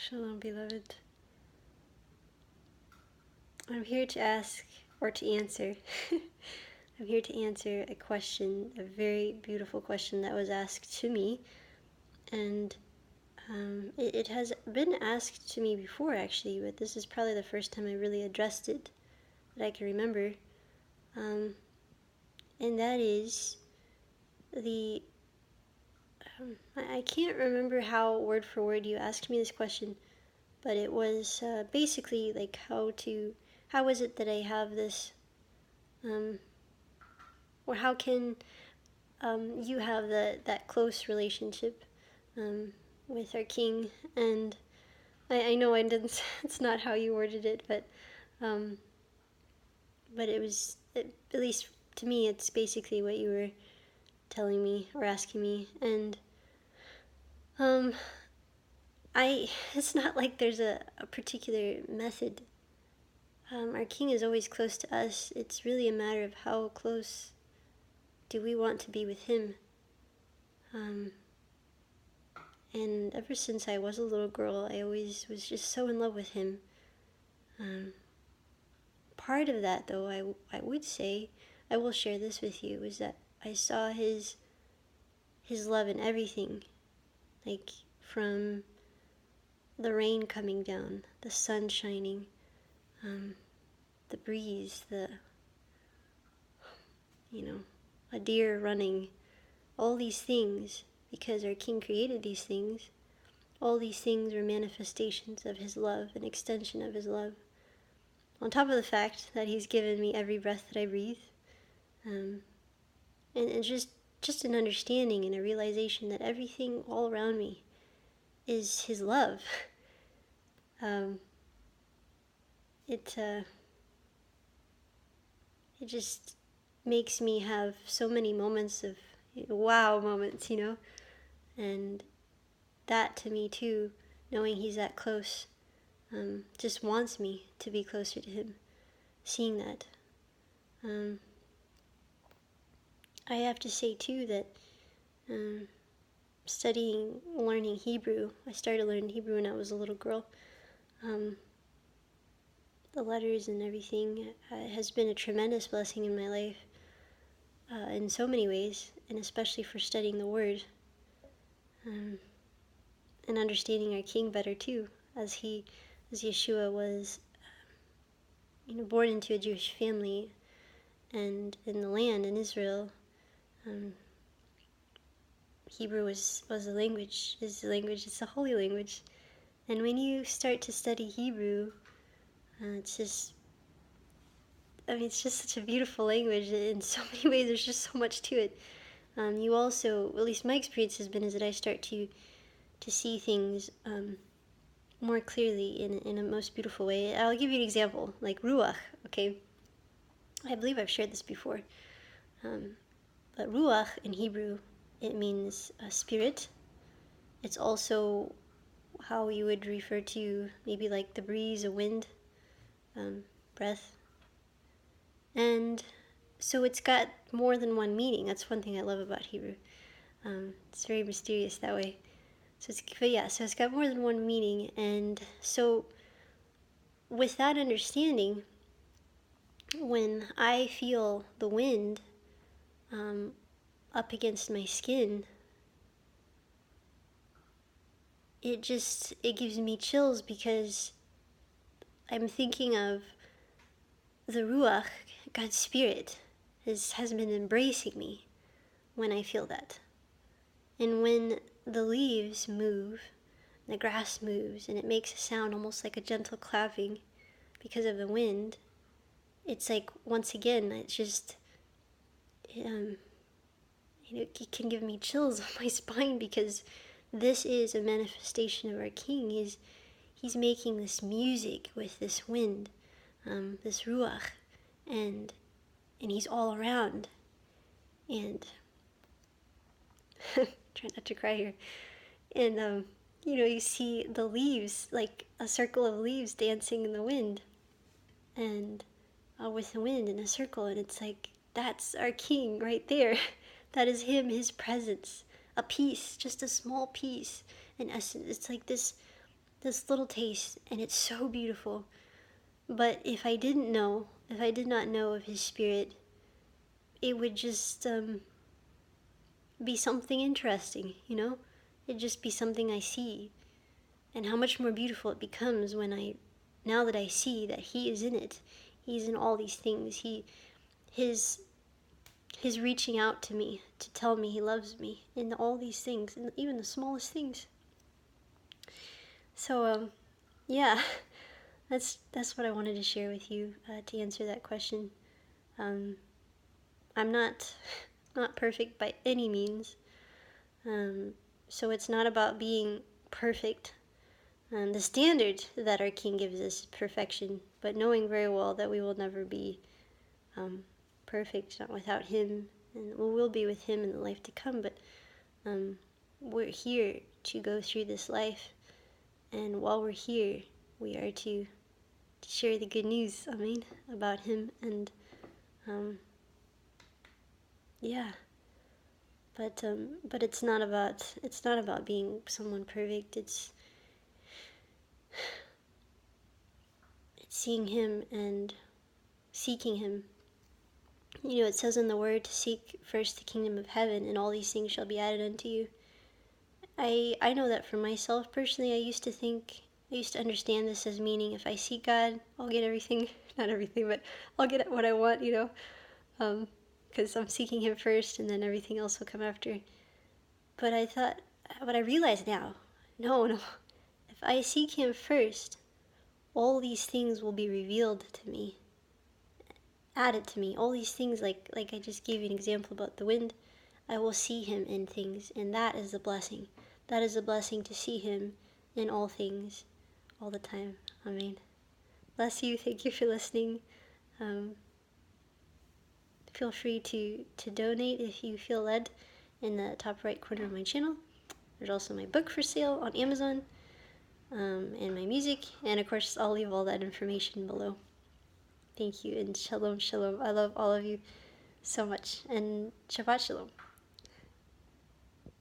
Shalom, beloved. I'm here to ask, or to answer. I'm here to answer a question, a very beautiful question that was asked to me. And it has been asked to me before, actually, but this is probably the first time I really addressed it that I can remember. And that is the. I can't remember how word for word you asked me this question, but it was basically like how is it that I have this, or how can you have that close relationship with our King? And I know I didn't. It's not how you worded it, but it was at least to me. It's basically what you were telling me or asking me, and um, it's not like there's a particular method. Our King is always close to us. It's really a matter of how close do we want to be with Him. And ever since I was a little girl, I always was just so in love with Him. Part of that, though, I would say, I will share this with you, is that I saw His love in everything. Like, from the rain coming down, the sun shining, the breeze, a deer running, all these things, because our King created these things. All these things were manifestations of His love, an extension of His love. On top of the fact that He's given me every breath that I breathe, and just an understanding and a realization that everything all around me is His love. It just makes me have so many moments of wow moments, and that to me too, knowing He's that close, just wants me to be closer to Him. Seeing that, I have to say too that learning Hebrew, I started learning Hebrew when I was a little girl. The letters and everything has been a tremendous blessing in my life in so many ways, and especially for studying the Word and understanding our King better too, as Y-shua was, born into a Jewish family, and in the land in Israel, Hebrew was a language, is a language, it's a holy language. And when you start to study Hebrew, it's just such a beautiful language. In so many ways, there's just so much to it. You also, at least my experience has been, is that I start to see things more clearly in a most beautiful way. I'll give you an example, like ruach, okay? I believe I've shared this before. But ruach in Hebrew, it means a spirit. It's also how you would refer to maybe like the breeze, a wind, breath. And so it's got more than one meaning. That's one thing I love about Hebrew. It's very mysterious that way. So it's got more than one meaning. And so with that understanding, when I feel the wind up against my skin, it gives me chills, because I'm thinking of the Ruach, God's Spirit, has been embracing me when I feel that. And when the leaves move, the grass moves, and it makes a sound almost like a gentle clapping because of the wind, it's like, once again, it's just, it can give me chills on my spine, because this is a manifestation of our King. He's making this music with this wind, this ruach, and He's all around. And try not to cry here. And you see the leaves, like a circle of leaves dancing in the wind, and with the wind in a circle, and it's like, that's our King right there. That is Him, His presence, a piece, just a small piece. In essence, it's like this this little taste, and it's so beautiful. But if I did not know of His Spirit, it would just be something interesting, It'd just be something I see. And how much more beautiful it becomes now that I see that He is in it. He's in all these things. His reaching out to me to tell me He loves me in all these things, and even the smallest things. So, yeah, that's what I wanted to share with you to answer that question. I'm not perfect by any means, so it's not about being perfect. The standard that our King gives us is perfection, but knowing very well that we will never be perfect, not without Him, and we will be with Him in the life to come. But we're here to go through this life, and while we're here, we are to share the good news, about Him, and yeah. But it's not about being someone perfect. It's seeing Him and seeking Him. It says in the Word to seek first the kingdom of heaven, and all these things shall be added unto you. I know that for myself personally, I used to understand this as meaning if I seek God, I'll get everything, not everything, but I'll get what I want, because I'm seeking Him first, and then everything else will come after. But I realize now, no, if I seek Him first, all these things will be revealed to me, added to me. All these things, like I just gave you an example about the wind, I will see Him in things, and that is a blessing. That is a blessing to see Him in all things, all the time. Amen. Bless you. Thank you for listening. Feel free to donate if you feel led in the top right corner of my channel. There's also my book for sale on Amazon, and my music, and of course I'll leave all that information below. Thank you, and shalom, shalom. I love all of you so much, and Shabbat Shalom.